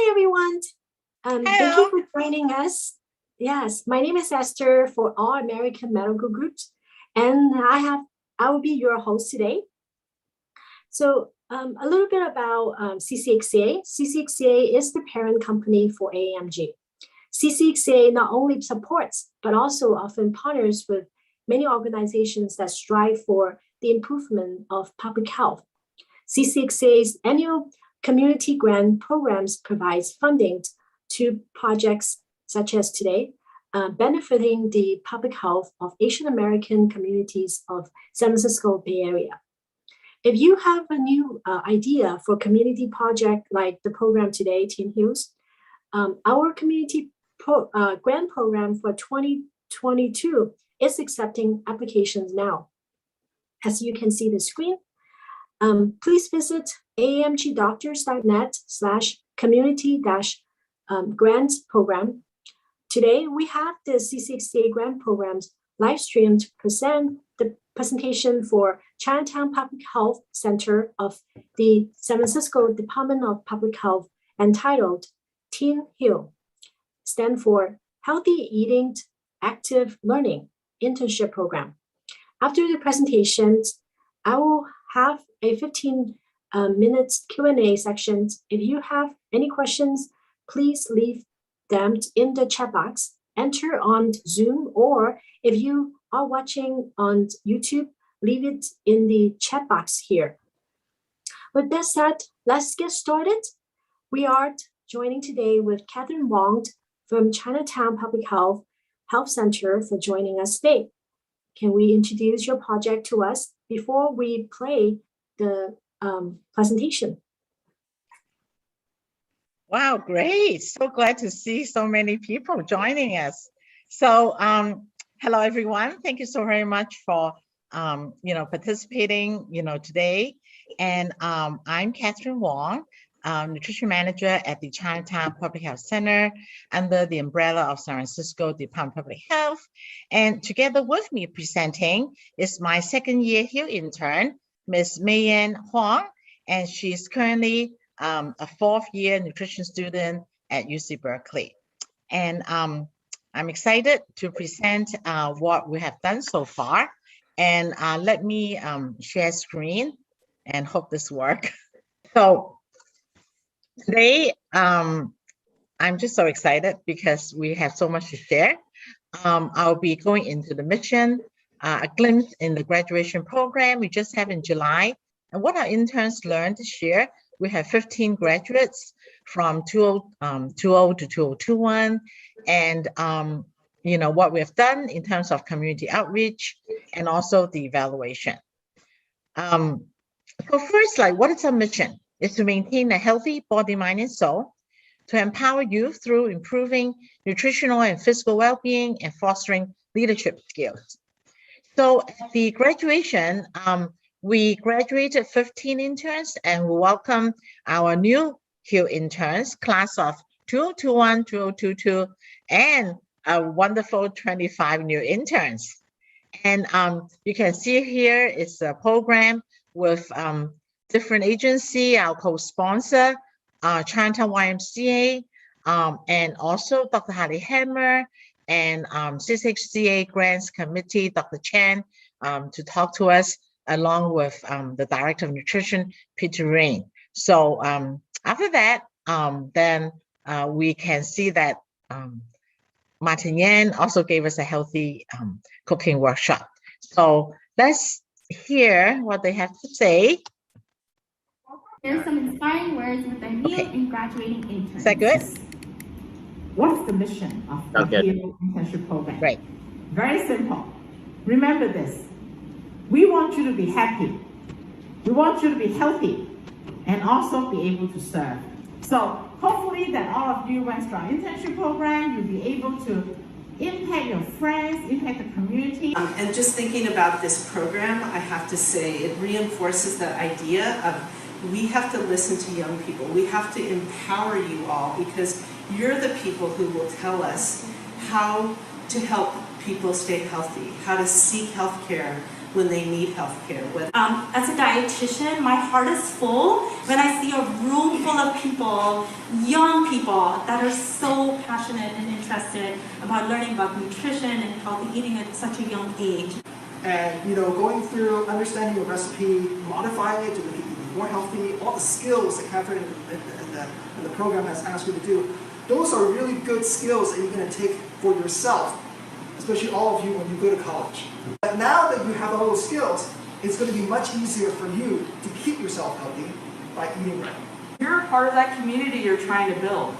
everyone. Thank you for joining us. Yes, my name is Esther for All American Medical Groups, and I will be your host today. So a little bit about CCXCA. CCXCA is the parent company for AAMG. CCXCA not only supports, but also often partners with many organizations that strive for the improvement of public health. CCXCA's annual community grant programs provides funding to projects such as today, benefiting the public health of Asian American communities of San Francisco Bay Area. If you have a new idea for a community project like the program today, Teen Hills, our community grant program for 2022 is accepting applications now. As you can see the screen, please visit aamgdoctors.net/community-grants program. Today, we have the CCXCA grant programs live streamed to present the presentation for Chinatown Public Health Center of the San Francisco Department of Public Health entitled Teen Hill, stand for Healthy Eating, Active Learning Internship Program. After the presentations, I will have a 15 minutes Q&A section. If you have any questions, please leave them in the chat box, enter on Zoom, or if you are watching on YouTube, leave it in the chat box here. With that said, let's get started. We are joining today with Catherine Wong from Chinatown Public Health Center for joining us today. Can we introduce your project to us before we play the presentation? Wow, great. So glad to see so many people joining us. So hello, everyone. Thank you so very much for participating, today. And I'm Catherine Wong, Nutrition Manager at the Chinatown Public Health Center under the umbrella of San Francisco Department of Public Health. And together with me presenting is my second year here intern, Ms. Mayan Huang, and she's currently a fourth year nutrition student at UC Berkeley. And I'm excited to present what we have done so far. And let me share screen and hope this works. So today, I'm just so excited because we have so much to share. I'll be going into the mission, a glimpse in the graduation program we just had in July, and what our interns learned this year. We have 15 graduates from 2020 to 2021, and what we have done in terms of community outreach and also the evaluation. So first, what is our mission? Is to maintain a healthy body, mind, and soul, to empower youth through improving nutritional and physical well-being and fostering leadership skills. So at the graduation, we graduated 15 interns, and we welcome our new Hill interns, class of 2021, 2022, and a wonderful 25 new interns. And you can see here is a program with different agency, our co-sponsor, Chinatown YMCA, and also Dr. Harley Hammer, and CCXCA Grants Committee, Dr. Chen, to talk to us, along with the Director of Nutrition, Peter Rain. So after that, then we can see that Martin Yan also gave us a healthy cooking workshop. So let's hear what they have to say. Here's some inspiring words with the new and graduating interns. Is that good? What's the mission of the HEAL internship program? Right. Very simple. Remember this. We want you to be happy. We want you to be healthy and also be able to serve. So hopefully that all of you went through our internship program, you'll be able to impact your friends, impact the community. And just thinking about this program, I have to say it reinforces that idea of we have to listen to young people. We have to empower you all because you're the people who will tell us how to help people stay healthy, how to seek health care, when they need healthcare. As a dietitian, my heart is full when I see a room full of people, young people, that are so passionate and interested about learning about nutrition and healthy eating at such a young age. And going through understanding a recipe, modifying it to make it even more healthy, all the skills that Catherine and the program has asked you to do, those are really good skills that you're going to take for yourself, especially all of you when you go to college. But now that you have all those skills, it's going to be much easier for you to keep yourself healthy by eating right. You're part of that community you're trying to build,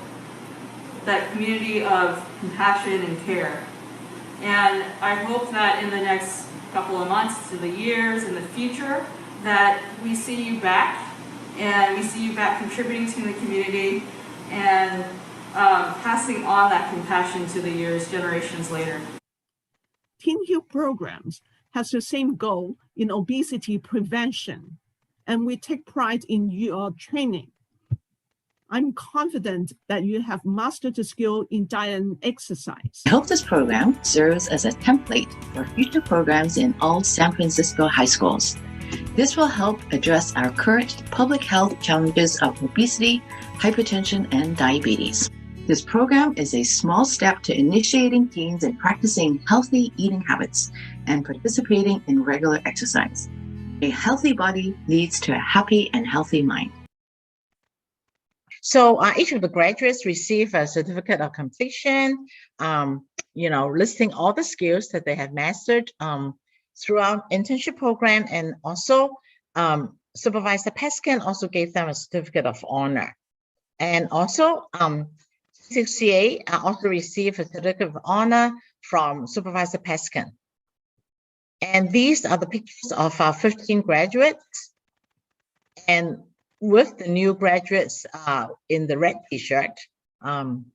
that community of compassion and care. And I hope that in the next couple of months to the years in the future that we see you back, and we see you back contributing to the community and passing on that compassion to the years, generations later. Teen Heal programs has the same goal in obesity prevention, and we take pride in your training. I'm confident that you have mastered the skill in diet and exercise. I hope this program serves as a template for future programs in all San Francisco high schools. This will help address our current public health challenges of obesity, hypertension, and diabetes. This program is a small step to initiating teens in practicing healthy eating habits and participating in regular exercise. A healthy body leads to a happy and healthy mind. So each of the graduates receive a certificate of completion, listing all the skills that they have mastered throughout internship program, and also Supervisor Peskin also gave them a certificate of honor. And also CCA also received a certificate of honor from Supervisor Peskin. And these are the pictures of our 15 graduates. And with the new graduates in the red t-shirt. And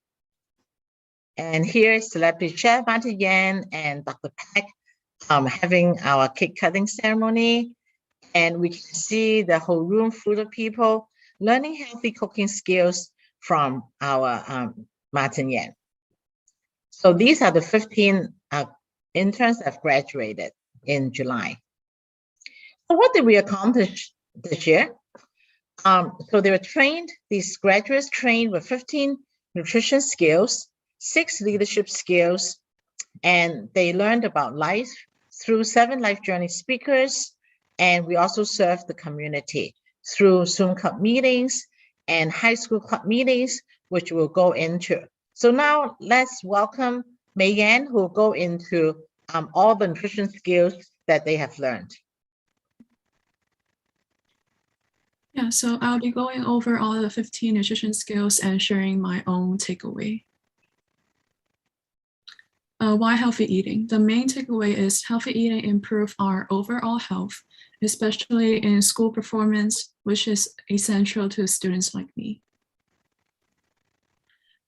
here is Celebrity Chef Martin Yan and Dr. Peck having our cake cutting ceremony. And we can see the whole room full of people learning healthy cooking skills from our Martin Yan. So these are the 15 interns that have graduated in July. So what did we accomplish this year? So they were trained, these graduates trained with 15 nutrition skills, 6 leadership skills, and they learned about life through 7 life journey speakers. And we also served the community through Zoom club meetings and high school club meetings, which we'll go into. So now let's welcome Mei-Yan, who will go into all the nutrition skills that they have learned. Yeah, so I'll be going over all the 15 nutrition skills and sharing my own takeaway. Why healthy eating? The main takeaway is healthy eating improves our overall health, especially in school performance, which is essential to students like me.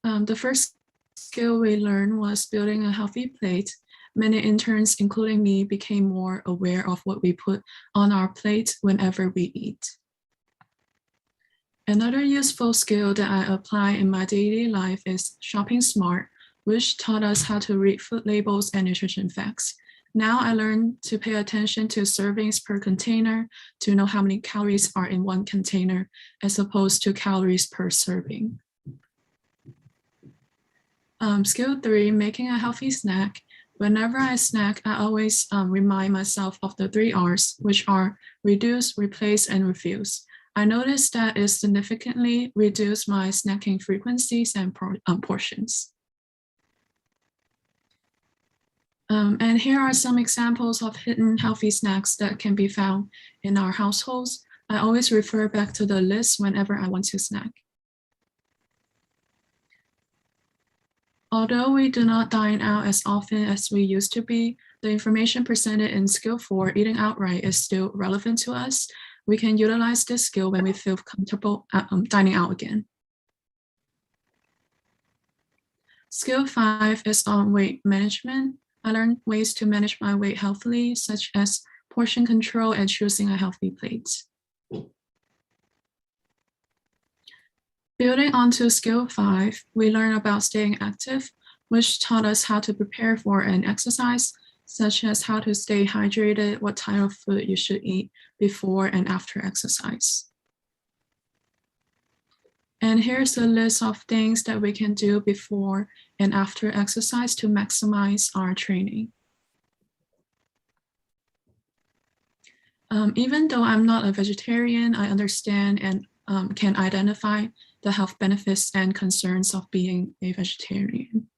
The first skill we learned was building a healthy plate. Many interns, including me, became more aware of what we put on our plate whenever we eat. Another useful skill that I apply in my daily life is shopping smart, which taught us how to read food labels and nutrition facts. Now I learned to pay attention to servings per container to know how many calories are in one container as opposed to calories per serving. Skill 3, making a healthy snack. Whenever I snack, I always remind myself of the 3 R's, which are reduce, replace, and refuse. I noticed that it significantly reduced my snacking frequencies and portions. And here are some examples of hidden healthy snacks that can be found in our households. I always refer back to the list whenever I want to snack. Although we do not dine out as often as we used to be, the information presented in skill 4, eating outright, is still relevant to us. We can utilize this skill when we feel comfortable dining out again. Skill 5 is on weight management. I learned ways to manage my weight healthily, such as portion control and choosing a healthy plate. Building onto skill 5, we learn about staying active, which taught us how to prepare for an exercise. such as how to stay hydrated, what type of food you should eat before and after exercise. And here's a list of things that we can do before and after exercise to maximize our training. Even though I'm not a vegetarian, I understand and can identify the health benefits and concerns of being a vegetarian.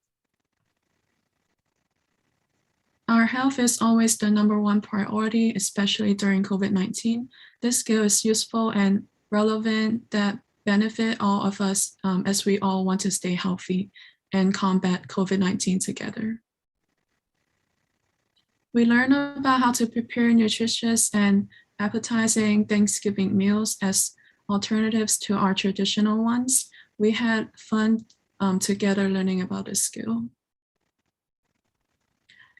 Our health is always the #1 priority, especially during COVID-19. This skill is useful and relevant that benefit all of us as we all want to stay healthy and combat COVID-19 together. We learn about how to prepare nutritious and appetizing Thanksgiving meals as alternatives to our traditional ones. We had fun together learning about this skill.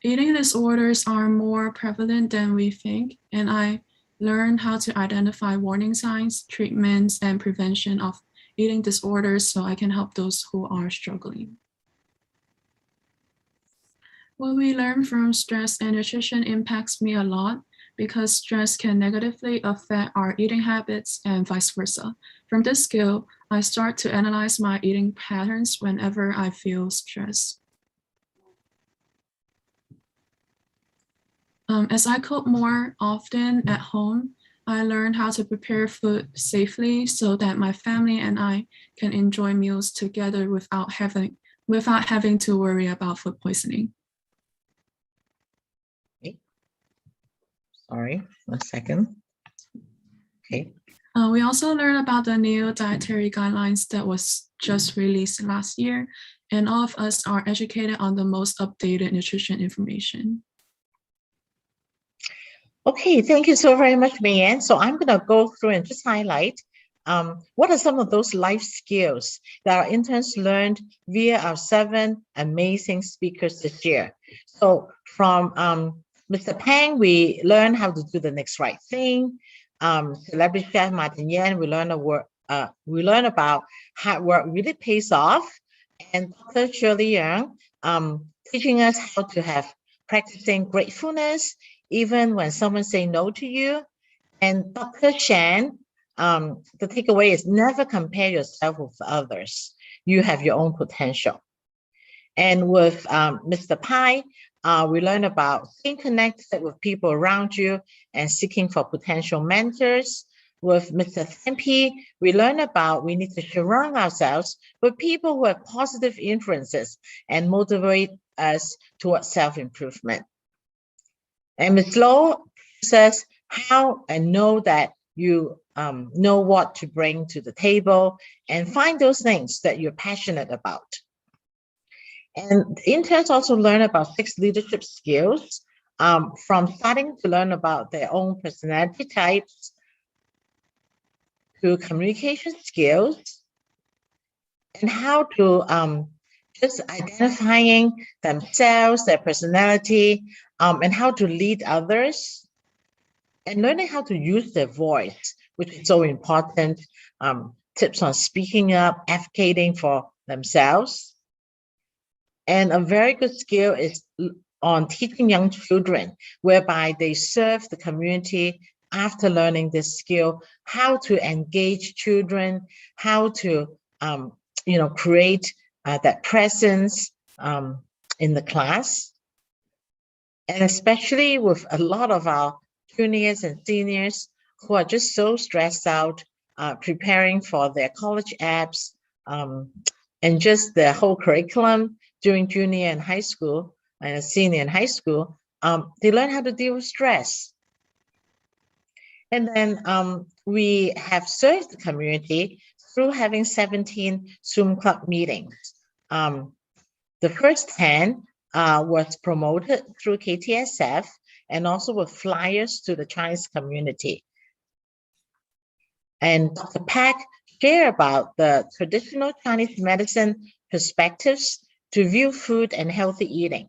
Eating disorders are more prevalent than we think, and I learned how to identify warning signs, treatments, and prevention of eating disorders so I can help those who are struggling. What we learn from stress and nutrition impacts me a lot because stress can negatively affect our eating habits and vice versa. From this skill, I start to analyze my eating patterns whenever I feel stressed. As I cook more often at home, I learned how to prepare food safely so that my family and I can enjoy meals together without having to worry about food poisoning. Okay. Sorry, 1 second. Okay. We also learned about the new dietary guidelines that was just released last year, and all of us are educated on the most updated nutrition information. Okay, thank you so very much, Mayanne. So I'm going to go through and just highlight what are some of those life skills that our interns learned via our 7 amazing speakers this year. So from Mr. Pang, we learned how to do the next right thing. Celebrity chef Martin Yan, we learned about hard work really pays off. And Dr. Shirley Young teaching us how to have practicing gratefulness even when someone say no to you. And Dr. Shan, the takeaway is never compare yourself with others. You have your own potential. And with Mr. Pai, we learn about staying connected with people around you and seeking for potential mentors. With Mr. Thampi, we learn about we need to surround ourselves with people who have positive influences and motivate us towards self-improvement. And Ms. Low says how and know that you know what to bring to the table and find those things that you're passionate about. And interns also learn about 6 leadership skills from starting to learn about their own personality types to communication skills and how to just identifying themselves, their personality, and how to lead others, and learning how to use their voice, which is so important. Tips on speaking up, advocating for themselves. And a very good skill is on teaching young children, whereby they serve the community after learning this skill, how to engage children, how to create that presence in the class. And especially with a lot of our juniors and seniors who are just so stressed out, preparing for their college apps and just the whole curriculum during junior and high school and senior and high school, they learn how to deal with stress. And then we have served the community through having 17 Zoom Club meetings. The first 10 was promoted through KTSF and also with flyers to the Chinese community. And Dr. Pak shared about the traditional Chinese medicine perspectives to view food and healthy eating.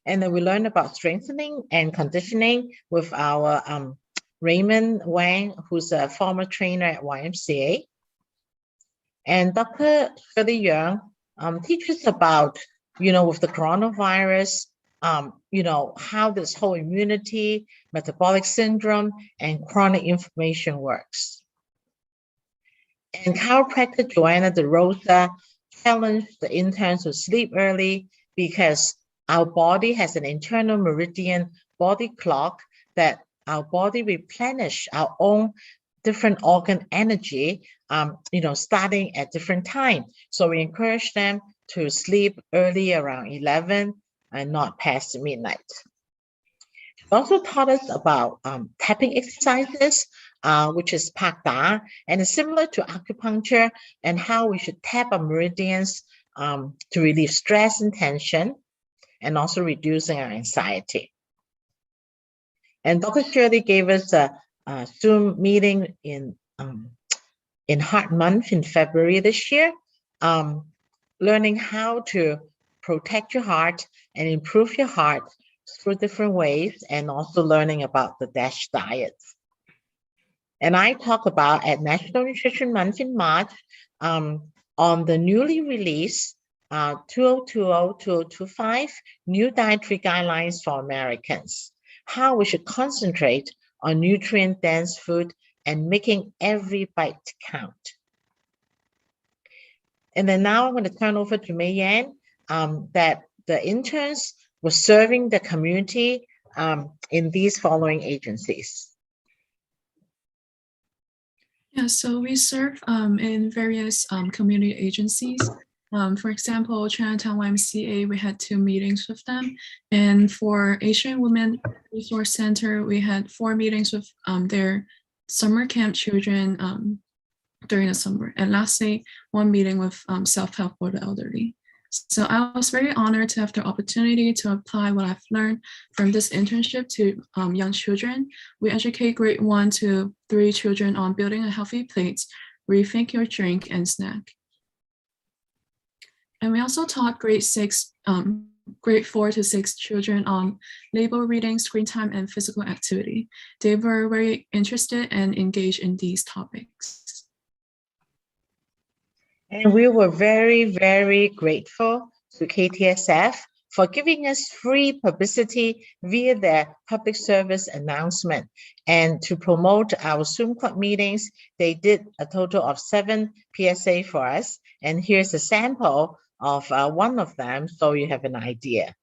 And then we learned about strengthening and conditioning with our Raymond Wang, who's a former trainer at YMCA. And Dr. Shirley Young teaches about with the coronavirus, how this whole immunity, metabolic syndrome, and chronic inflammation works. And chiropractor Joanna DeRosa challenged the interns to sleep early because our body has an internal meridian body clock that our body replenish our own different organ energy, starting at different time. So we encourage them to sleep early around 11 and not past midnight. She also taught us about tapping exercises, which is Pak Da, and it's similar to acupuncture, and how we should tap our meridians to relieve stress and tension, and also reducing our anxiety. And Dr. Shirley gave us a Zoom meeting in Heart Month in February this year, learning how to protect your heart and improve your heart through different ways, and also learning about the DASH diet. And I talk about at National Nutrition Month in March on the newly released 2020-2025 new dietary guidelines for Americans, how we should concentrate on nutrient-dense food and making every bite count. And then now I'm going to turn over to Mei Yan, that the interns were serving the community in these following agencies. Yeah, so we serve in various community agencies. For example, Chinatown YMCA, we had 2 meetings with them. And for Asian Women Resource Center, we had 4 meetings with their summer camp children during the summer. And lastly, 1 meeting with self-help for the elderly. So I was very honored to have the opportunity to apply what I've learned from this internship to young children. We educate grade 1 to 3 children on building a healthy plate, rethink your drink and snack. And we also taught grade 4 to 6 children on label reading, screen time, and physical activity. They were very interested and engaged in these topics. And we were very, very grateful to KTSF for giving us free publicity via their public service announcement. And to promote our Zoom Club meetings, they did a total of 7 PSA for us. And here's a sample of one of them, so you have an idea.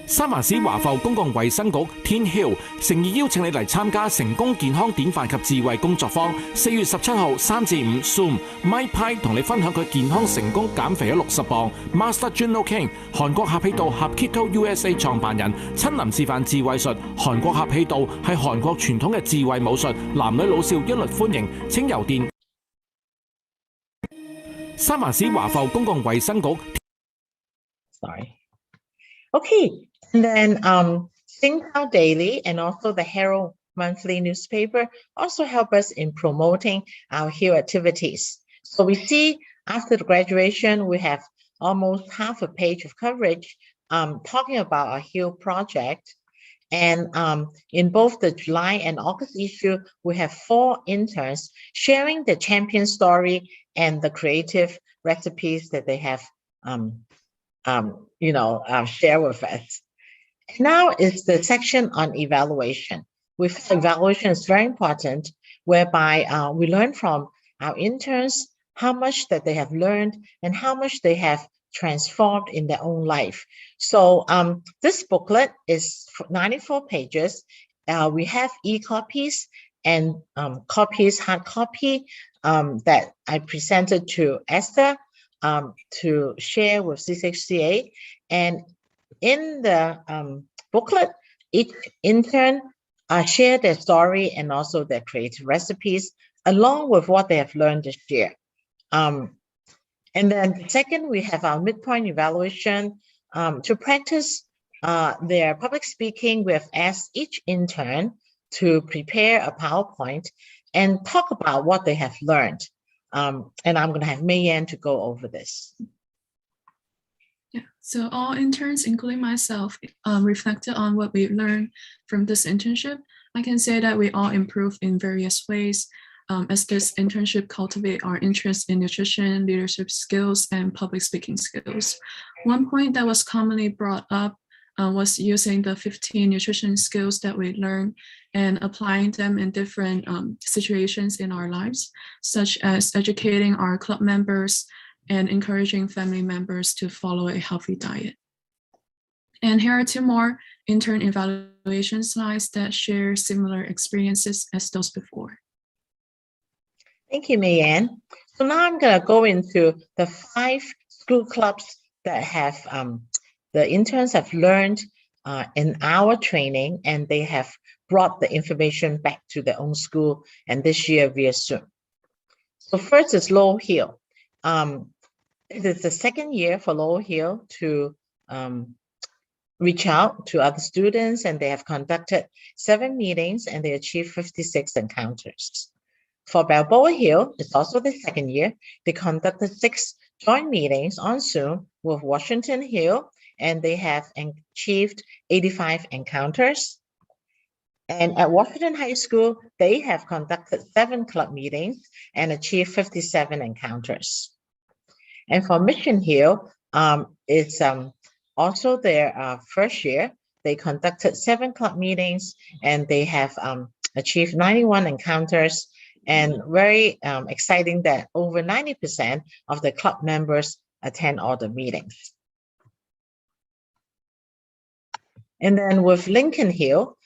三藩市華埠公共衛生局天囂誠意邀請你嚟參加成功健康典範及智慧工作坊，4月17號3至5 Zoom Mike Pye 同你分享佢健康成功減肥咗60磅 ，Master Junlo King 韓國合氣道合 Keto USA 創辦人親臨示範智慧術。韓國合氣道係韓國傳統嘅智慧武術，男女老少一律歡迎。請郵電三藩市華埠公共衛生局。Sorry. Okay. And then Singtown Daily and also the Herald Monthly newspaper also help us in promoting our HEAL activities. So we see after the graduation, we have almost half a page of coverage talking about our HEAL project. And in both the July and August issue, we have 4 interns sharing the champion story and the creative recipes that they have share with us. Now is the section on evaluation. We feel evaluation is very important, whereby we learn from our interns how much that they have learned and how much they have transformed in their own life. So this booklet is 94 pages. We have e-copies and copies, hard copy that I presented to Esther to share with CCHCA. And in the booklet, each intern share their story and also their creative recipes along with what they have learned this year. And then second, we have our midpoint evaluation. To practice their public speaking, we have asked each intern to prepare a PowerPoint and talk about what they have learned. And I'm going to have Mei Yan to go over this. Yeah, so all interns, including myself, reflected on what we learned from this internship. I can say that we all improved in various ways. as this internship cultivate our interest in nutrition, leadership skills, and public speaking skills. One point that was commonly brought up was using the 15 nutrition skills that we learned and applying them in different situations in our lives, such as educating our club members and encouraging family members to follow a healthy diet. And here are two more intern evaluation slides that share similar experiences as those before. Thank you, Mayanne. So now I'm going to go into the 5 school clubs that have the interns have learned in our training, and they have brought the information back to their own school, and this year via Zoom. So first is Lowell Hill. It is the second year for Lowell Hill to reach out to other students, and they have conducted 7 meetings and they achieved 56 encounters. For Balboa Hill, it's also the second year. They conducted 6 joint meetings on Zoom with Washington Hill, and they have achieved 85 encounters. And at Washington High School, they have conducted 7 club meetings and achieved 57 encounters. And for Mission Hill, it's also their first year. They conducted 7 club meetings and they have achieved 91 encounters. And very exciting that over 90% of the club members attend all the meetings. And then with Lincoln Hill,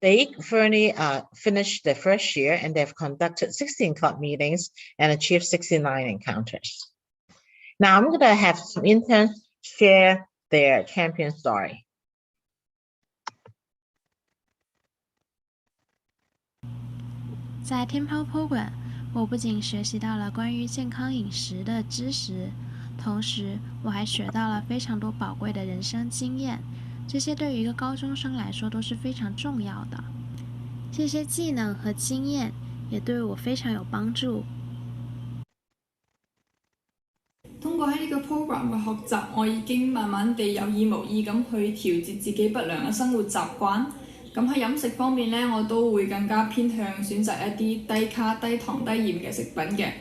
they finally finished their first year and they've conducted 16 club meetings and achieved 69 encounters. Now I'm going to have some interns share their champion story. 在 Temple Program， 我不仅学习到了关于健康饮食的知识，同时我还学到了非常多宝贵的人生经验，这些对于一个高中生来说都是非常重要的。这些技能和经验也对我非常有幫助。通過喺呢個 program 嘅學習，我已經慢慢地有意無意咁去調節自己不良嘅生活習慣。咁喺飲食方面呢，我都會更加偏向選擇一啲低卡、低糖、低鹽嘅食品嘅。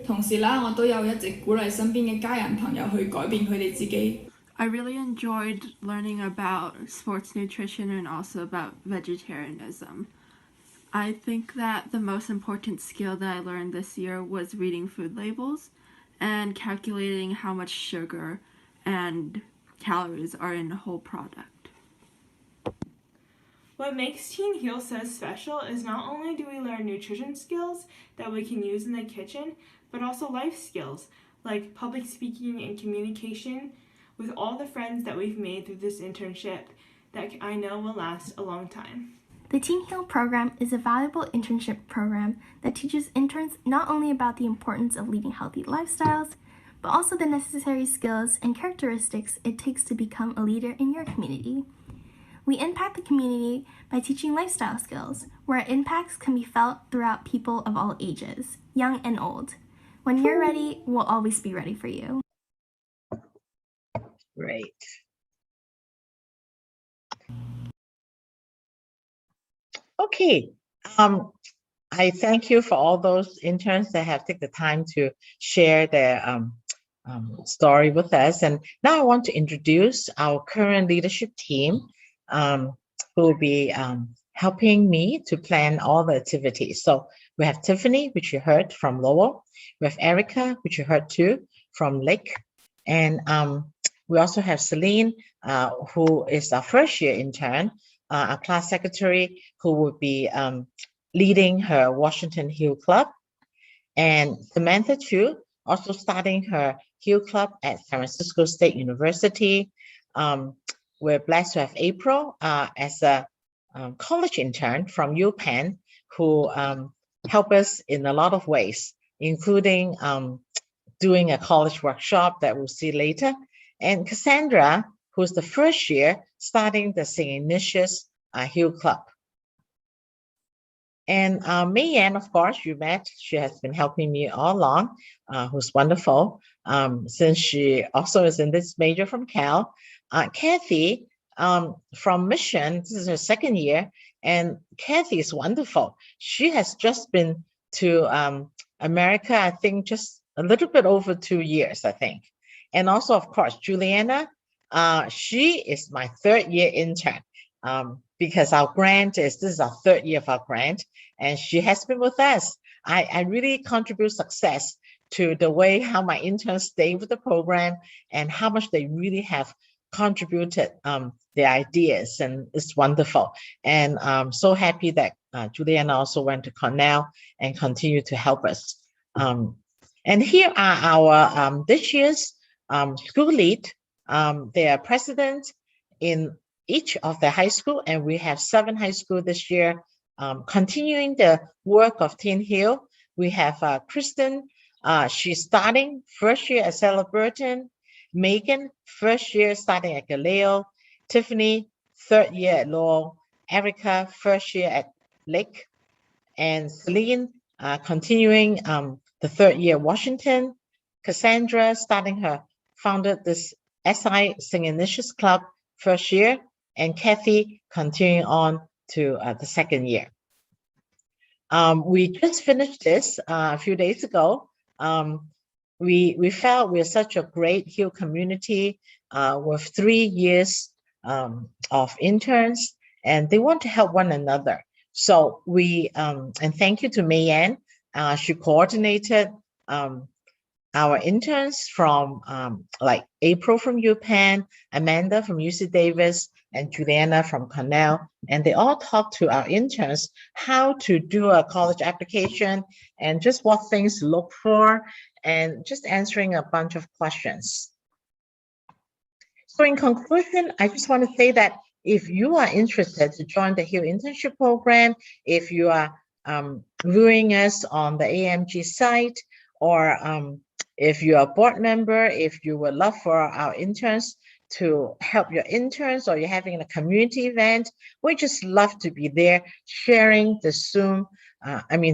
同時啦，我都有一直鼓勵身邊嘅家人朋友去改變佢哋自己。I really enjoyed learning about sports nutrition and also about vegetarianism. I think that the most important skill that I learned this year was reading food labels and calculating how much sugar and calories are in a whole product. What makes Teen Heal so special is not only do we learn nutrition skills that we can use in the kitchen, but also life skills like public speaking and communication with all the friends that we've made through this internship that I know will last a long time. The Teen Heal program is a valuable internship program that teaches interns not only about the importance of leading healthy lifestyles, but also the necessary skills and characteristics it takes to become a leader in your community. We impact the community by teaching lifestyle skills, where our impacts can be felt throughout people of all ages, young and old. When you're ready, we'll always be ready for you. Great. Okay. I thank you for all those interns that have taken the time to share their story with us. And now I want to introduce our current leadership team who will be helping me to plan all the activities. So we have Tiffany, which you heard from Lowell. We have Erica, which you heard too from Lake. And we also have Celine, who is our first year intern, our class secretary, who will be leading her Washington Hill Club. And Samantha too, also starting her Hill Club at San Francisco State University. We're blessed to have April as a college intern from UPenn who help us in a lot of ways, including doing a college workshop that we'll see later. And Cassandra, who's the first year starting the St. Ignatius Hill Club. And Mayanne, of course, you met. She has been helping me all along, who's wonderful, since she also is in this major from Cal. Kathy from Mission, this is her second year, And Kathy is wonderful. She has just been to America, I think just a little bit over 2 years, I think. And also, of course, Juliana, she is my 3rd year intern because our grant this is our 3rd year of our grant, and she has been with us. I really contribute success to the way how my interns stay with the program and how much they really have contributed their ideas, and it's wonderful. And I'm so happy that Juliana also went to Cornell and continue to help us. And here are our this year's school lead. They are president in each of the high school, and we have 7 high school this year. Continuing the work of Teen Hill, we have Kristen. She's starting 1st year at Stella Burton. Megan, 1st year starting at Galileo. Tiffany, 3rd year at Lowell. Erica, 1st year at Lake. And Celine, continuing the 3rd year at Washington. Cassandra, founded this SI Sing Initiates Club 1st year. And Kathy, continuing on to the 2nd year. We just finished this a few days ago. We felt we're such a great Hill community with 3 years of interns, and they want to help one another. So we, and thank you to Mayanne, she coordinated our interns from like April from UPenn, Amanda from UC Davis, and Juliana from Cornell. And they all talked to our interns how to do a college application and just what things to look for, and just answering a bunch of questions. So in conclusion, I just want to say that if you are interested to join the Hill Internship Program, if you are viewing us on the AMG site, or if you're a board member, if you would love for our interns to help your interns, or you're having a community event, we just love to be there sharing the Zoom,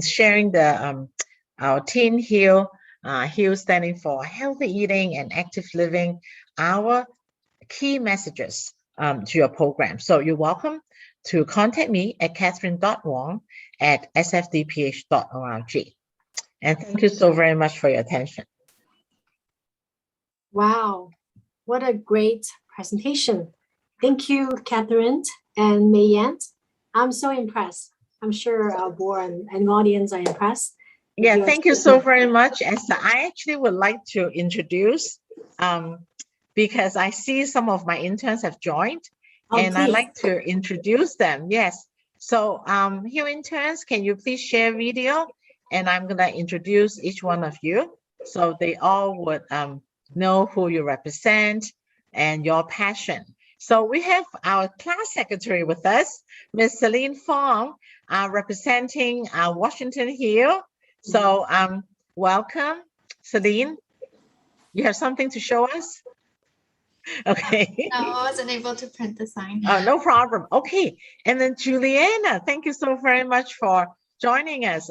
sharing the our Teen Hill, Hill standing for healthy eating and active living, our key messages to your program. So you're welcome to contact me at catherine.wong@sfdph.org. And thank you so very much for your attention. Wow, what a great presentation. Thank you, Catherine and Mayanne. I'm so impressed. I'm sure our board and audience are impressed. Yeah, thank you so very much, Esther. I actually would like to introduce, because I see some of my interns have joined, and I'd like to introduce them. Yes. So here, interns, can you please share video? And I'm going to introduce each one of you so they all would know who you represent and your passion. So we have our class secretary with us, Ms. Celine Fong, representing Washington Hill. So welcome, Celine. You have something to show us? Okay. No, I wasn't able to print the sign. Oh, no problem. Okay. And then Juliana, thank you so very much for joining us.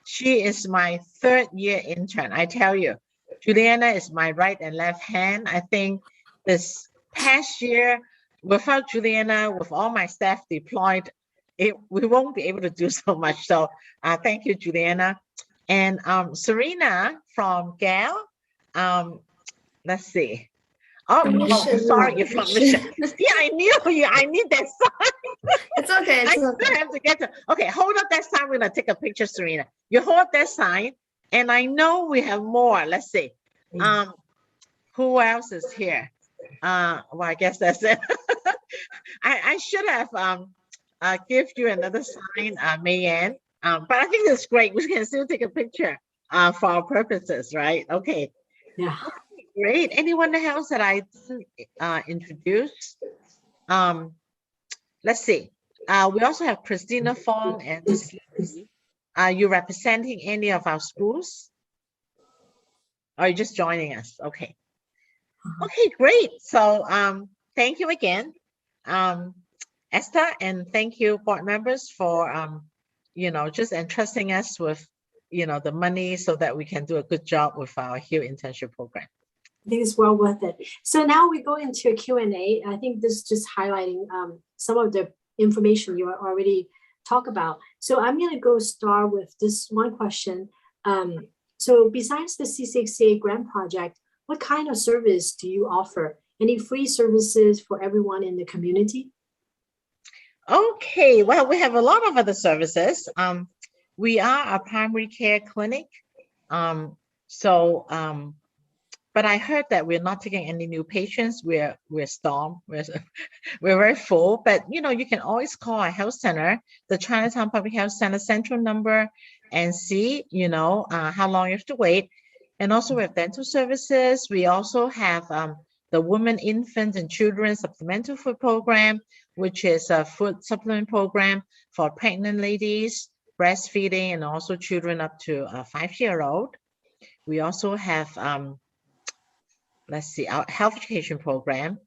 She is my 3rd year intern. I tell you, Juliana is my right and left hand. I think this past year, without Juliana, with all my staff deployed, we won't be able to do so much. So thank you, Juliana. And Serena from GAL, let's see. Oh, sorry, you're from Mission. Yeah, I knew you. I need that sign. It's okay. I still have to get to. Okay, hold up that sign. We're gonna take a picture, Serena. You hold up that sign, and I know we have more. Let's see. Who else is here? Well, I guess that's it. I should have give you another sign, Mayanne. But I think it's great. We can still take a picture for our purposes, right? Okay. Yeah. Great. Anyone else that I didn't introduce? Let's see. We also have Christina Fong and Ms. Lee. Are you representing any of our schools? Or are you just joining us? Okay. Okay, great. So thank you again, Esther, and thank you, board members, for just entrusting us with the money so that we can do a good job with our Hill internship program. I think it's well worth it. So now we go into a Q&A. I think this is just highlighting some of the information you already talked about. So I'm going to go start with this one question. So besides the C6A grant project, what kind of service do you offer? Any free services for everyone in the community? Okay, well, we have a lot of other services. We are a primary care clinic. But I heard that we're not taking any new patients. We're storm. We're very full. But you can always call our health center, the Chinatown Public Health Center central number, and see how long you have to wait. And also we have dental services. We also have the Women, Infants, and Children Supplemental Food Program, which is a food supplement program for pregnant ladies, breastfeeding, and also children up to a 5-year-old. We also have our health education program,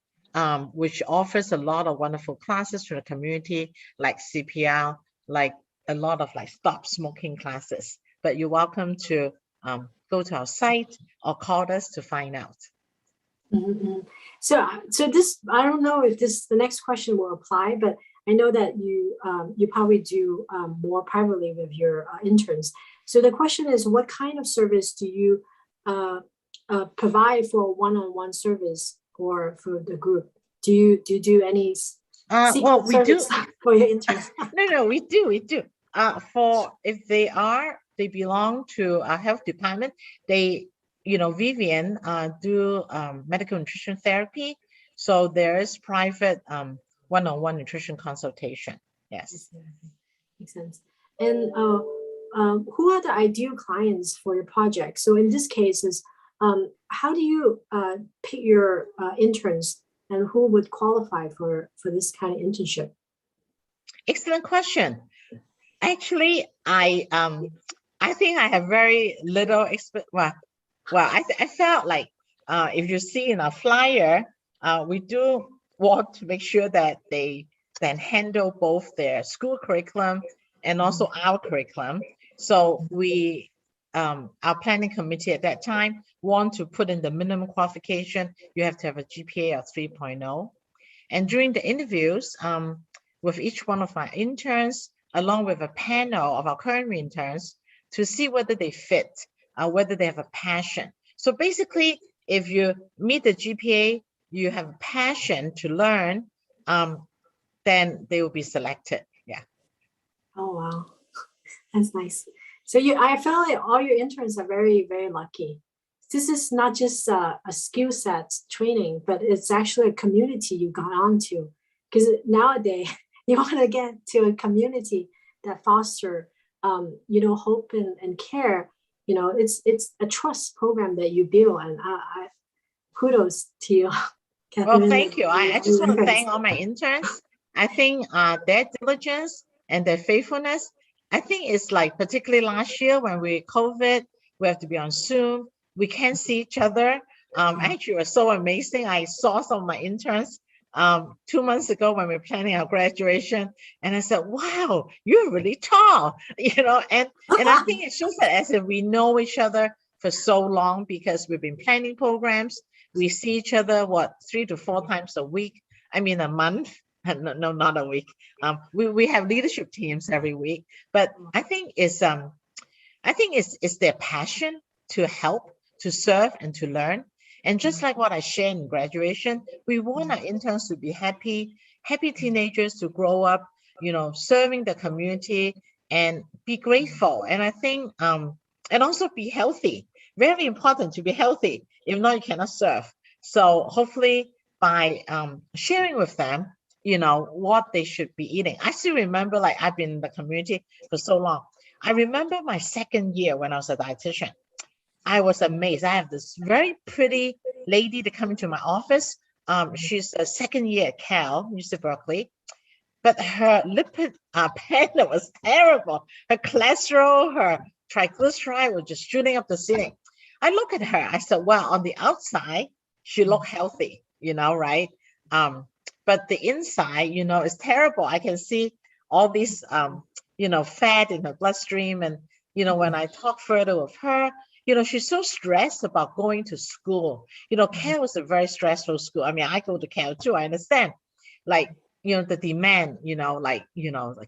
which offers a lot of wonderful classes to the community, like CPR, like a lot of stop smoking classes. But you're welcome to go to our site or call us to find out. Mm-hmm. So this, I don't know if the next question will apply, but I know that you probably do more privately with your interns. So the question is, what kind of service do you provide for one-on-one service or for the group? Do you do any well, we do for your interns? No, we do. For if they belong to our health department, they Vivian do medical nutrition therapy, so there is private one-on-one nutrition consultation. Yes, makes sense. And who are the ideal clients for your project? So in this case is how do you pick your interns, and who would qualify for this kind of internship? Excellent question. Actually, I think I have very little experience. Well, I felt like if you see in our flyer, we do want to make sure that they then handle both their school curriculum and also our curriculum. So we, our planning committee at that time, want to put in the minimum qualification. You have to have a GPA of 3.0. And during the interviews with each one of our interns, along with a panel of our current interns, to see whether they fit, whether they have a passion. So basically, if you meet the GPA, you have a passion to learn, then they will be selected. Yeah. Oh, wow. That's nice. So I felt like all your interns are very, very lucky. This is not just a skill set training, but it's actually a community you got onto. Because nowadays, you want to get to a community that foster, hope and care. It's a trust program that you build, and I kudos to you. Well, thank you. I just want to thank all my interns. I think their diligence and their faithfulness, I think it's particularly last year when COVID, we have to be on Zoom. We can't see each other. Actually, it was so amazing. I saw some of my interns 2 months ago when we were planning our graduation, and I said, wow, you're really tall, and I think it shows that as if we know each other for so long, because we've been planning programs. We see each other 3 to 4 times a week. I mean, a month. No, not a week. We have leadership teams every week, but I think it's their passion to help, to serve, and to learn. And just like what I shared in graduation, we want our interns to be happy teenagers, to grow up, serving the community and be grateful. And I think, and also be healthy. Very important to be healthy. If not, you cannot serve. So hopefully by sharing with them, what they should be eating. I still remember, I've been in the community for so long. I remember my second year when I was a dietitian. I was amazed. I have this very pretty lady that come into my office. She's a second year at Cal, UC Berkeley, but her lipid panel was terrible. Her cholesterol, her triglyceride was just shooting up the ceiling. I look at her, I said, well, on the outside, she looked healthy, right? But the inside, is terrible. I can see all these, fat in her bloodstream. And, when I talk further with her, she's so stressed about going to school. Cal was a very stressful school. I mean, I go to Cal too, I understand. the demand, like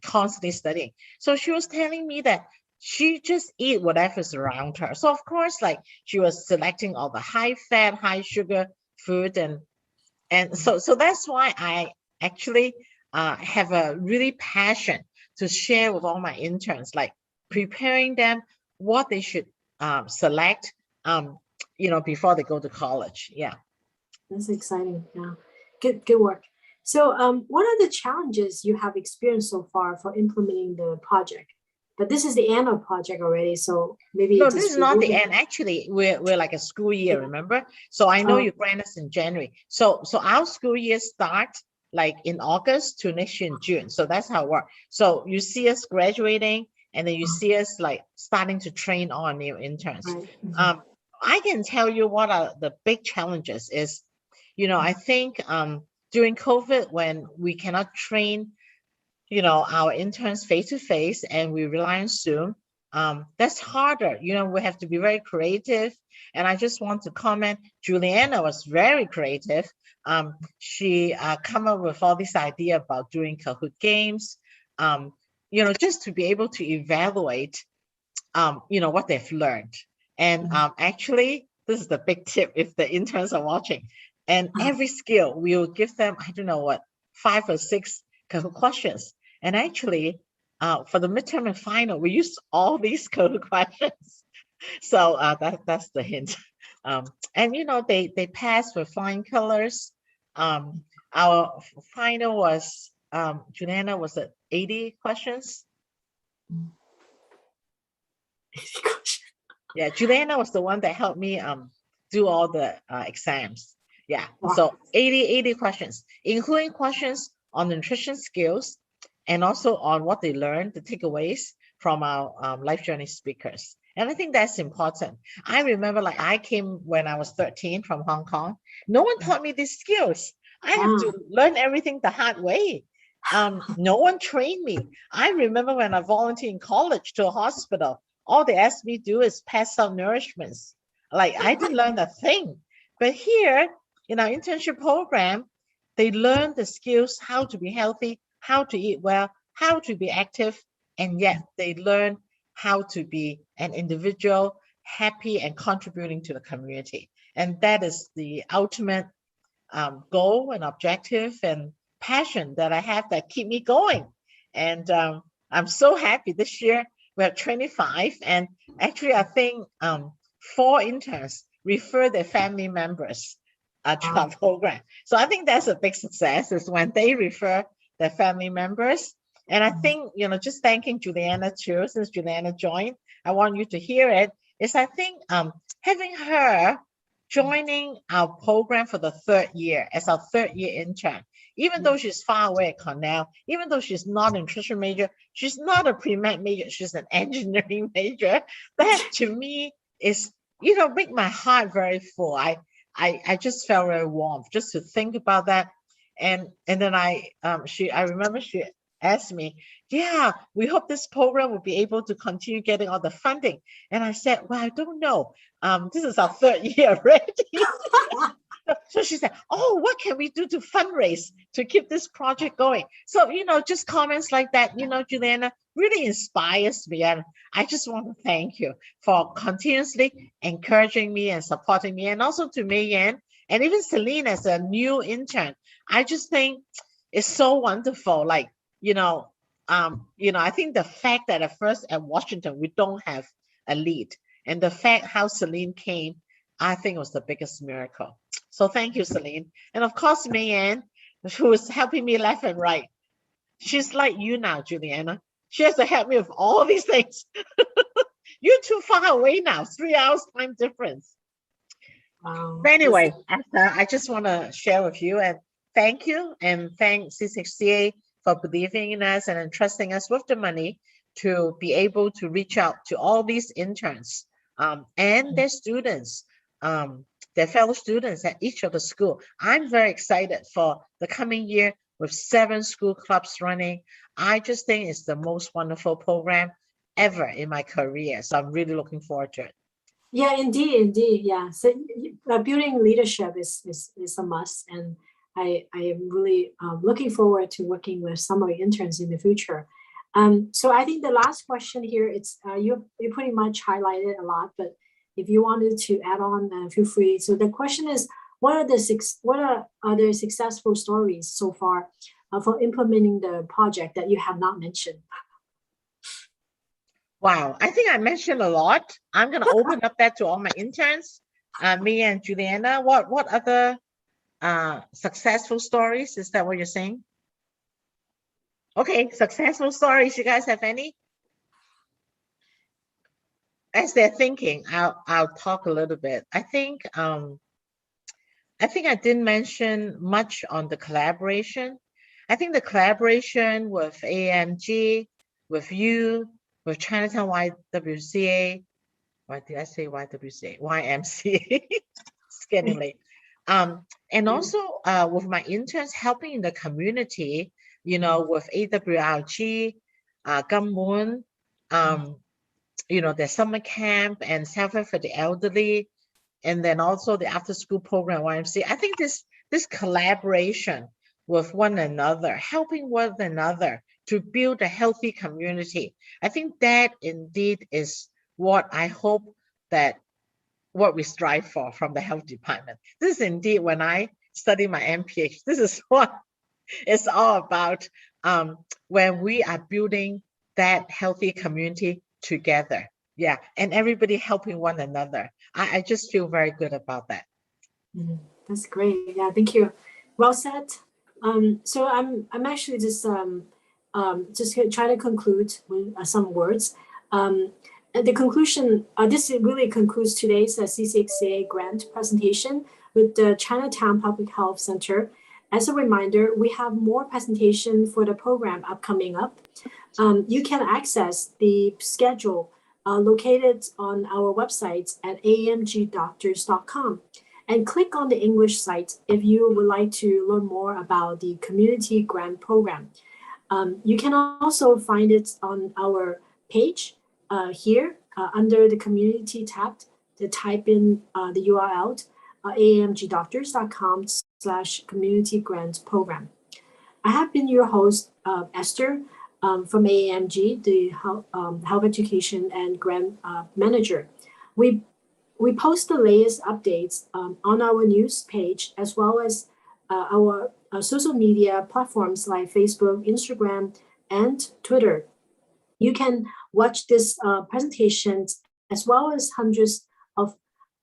constantly studying. So she was telling me that she just eat whatever's around her. So of course, like she was selecting all the high fat, high sugar food, and so that's why I actually have a really passion to share with all my interns, like preparing them what they should select, before they go to college. Yeah. That's exciting. Yeah, good work. So, what are the challenges you have experienced so far for implementing the project? But this is the end of project already, so maybe No, just this is not the review end. Actually, we're like a school year, remember? So I know you grant us in January. So our school year starts like in August to next year in June. So that's how it works. So you see us graduating, and then you see us like starting to train our new interns. Right. I can tell you what are the big challenges is, I think during COVID, when we cannot train our interns face to face and we rely on Zoom, that's harder. We have to be very creative. And I just want to comment, Juliana was very creative. She come up with all this idea about doing Kahoot games, just to be able to evaluate, what they've learned. And actually, this is the big tip if the interns are watching. And every skill, we will give them, I don't know what, 5 or 6 Kahoot questions. And actually, for the midterm and final, we use all these Kahoot questions. So that's the hint. And they passed with flying colors. Our final was, Juliana, was it 80 questions? Yeah, Juliana was the one that helped me do all the exams. Yeah, so 80 questions, including questions on nutrition skills and also on what they learned, the takeaways from our life journey speakers. And I think that's important. I remember like I came when I was 13 from Hong Kong. No one taught me these skills. I have to learn everything the hard way. No one trained me. I remember when I volunteered in college to a hospital, all they asked me to do is pass out nourishments. Like I didn't learn a thing. But here in our internship program, they learn the skills, how to be healthy, how to eat well, how to be active, and yet they learn how to be an individual, happy and contributing to the community. And that is the ultimate goal and objective and passion that I have that keep me going. And I'm so happy this year we have 25, and actually I think 4 interns refer their family members to our program. So I think that's a big success is when they refer their family members. And I think, just thanking Juliana too, since Juliana joined, I want you to hear it, is I think having her joining our program for the 3rd year as our 3rd year intern, even though she's far away at Cornell, even though she's not a nutrition major, she's not a pre-med major, she's an engineering major, that to me is, make my heart very full. I just felt very warm just to think about that. And then I remember she asked me, yeah, we hope this program will be able to continue getting all the funding. And I said, well, I don't know. This is our 3rd year already. So she said, oh, what can we do to fundraise to keep this project going? So, just comments like that, Juliana, really inspires me. And I just want to thank you for continuously encouraging me and supporting me. And also to Mayan and even Celine as a new intern. I just think it's so wonderful. Like, I think the fact that at first at Washington, we don't have a lead, and the fact how Celine came, I think was the biggest miracle. So thank you, Celine. And of course, Mayan, who is helping me left and right. She's like you now, Juliana. She has to help me with all these things. You're too far away now, 3 hours time difference. Wow. But anyway, I just want to share with you and thank you, and thank CCHCA for believing in us and entrusting us with the money to be able to reach out to all these interns and their students, their fellow students at each of the school. I'm very excited for the coming year with 7 school clubs running. I just think it's the most wonderful program ever in my career. So I'm really looking forward to it. Yeah, indeed. Yeah. So building leadership is a must. And I am really looking forward to working with summer interns in the future. So I think the last question here, it's you pretty much highlighted a lot, but if you wanted to add on, feel free. So the question is, what are the successful stories so far for implementing the project that you have not mentioned? Wow, I think I mentioned a lot. I'm going to open up that to all my interns, me and Juliana. What other successful stories? Is that what you're saying? Okay, successful stories. You guys have any? As they're thinking, I'll talk a little bit. I think I didn't mention much on the collaboration. I think the collaboration with AMG, with you, with Chinatown YWCA, why did I say YWCA? YMCA, it's getting late. And also with my interns helping in the community, you know, with AWRG, Gummoon, you know, the summer camp and self-help for the elderly, and then also the after-school program YMCA. I think this collaboration with one another, helping one another to build a healthy community. I think that indeed is what I hope that what we strive for from the health department. This is indeed when I study my MPH, this is what it's all about when we are building that healthy community together. Yeah, and everybody helping one another. I just feel very good about that. That's great. Yeah, thank you. Well said. So I'm actually just trying to conclude with some words. And the conclusion, this really concludes today's CCXA grant presentation with the Chinatown Public Health Center. As a reminder, we have more presentation for the program upcoming up. You can access the schedule located on our website at amgdoctors.com and click on the English site if you would like to learn more about the community grant program. You can also find it on our page here under the community tab to type in the URL amgdoctors.com/community grant program. I have been your host, Esther, from AAMG, the Health Education and Grant Manager. We post the latest updates on our news page as well as our social media platforms like Facebook, Instagram, and Twitter. You can watch this presentation as well as hundreds of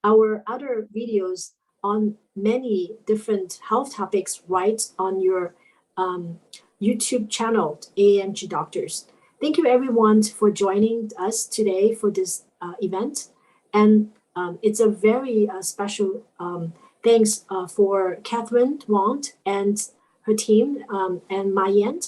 our other videos on many different health topics right on your YouTube channel, AMG Doctors. Thank you everyone for joining us today for this event. And it's a very special thanks for Catherine Wong and her team and Mayan,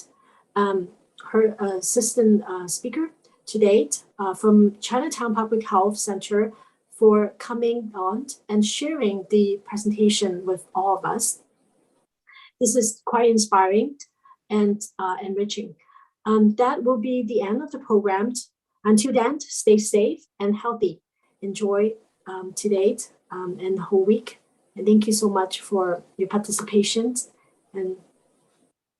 her assistant speaker to date from Chinatown Public Health Center for coming on and sharing the presentation with all of us. This is quite inspiring and enriching. That will be the end of the program. Until then, stay safe and healthy. Enjoy today and the whole week. And thank you so much for your participation and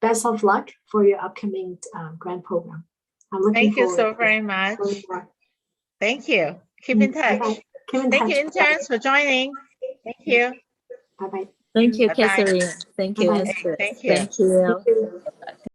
best of luck for your upcoming grant program. I'm looking Thank you forward so very much. Thank you. Keep in touch. Thank you, interns, for joining. Thank you. Bye-bye. Thank you, Bye-bye. Catherine. Thank you, Bye-bye. Esther. Thank you. Thank you. Thank you.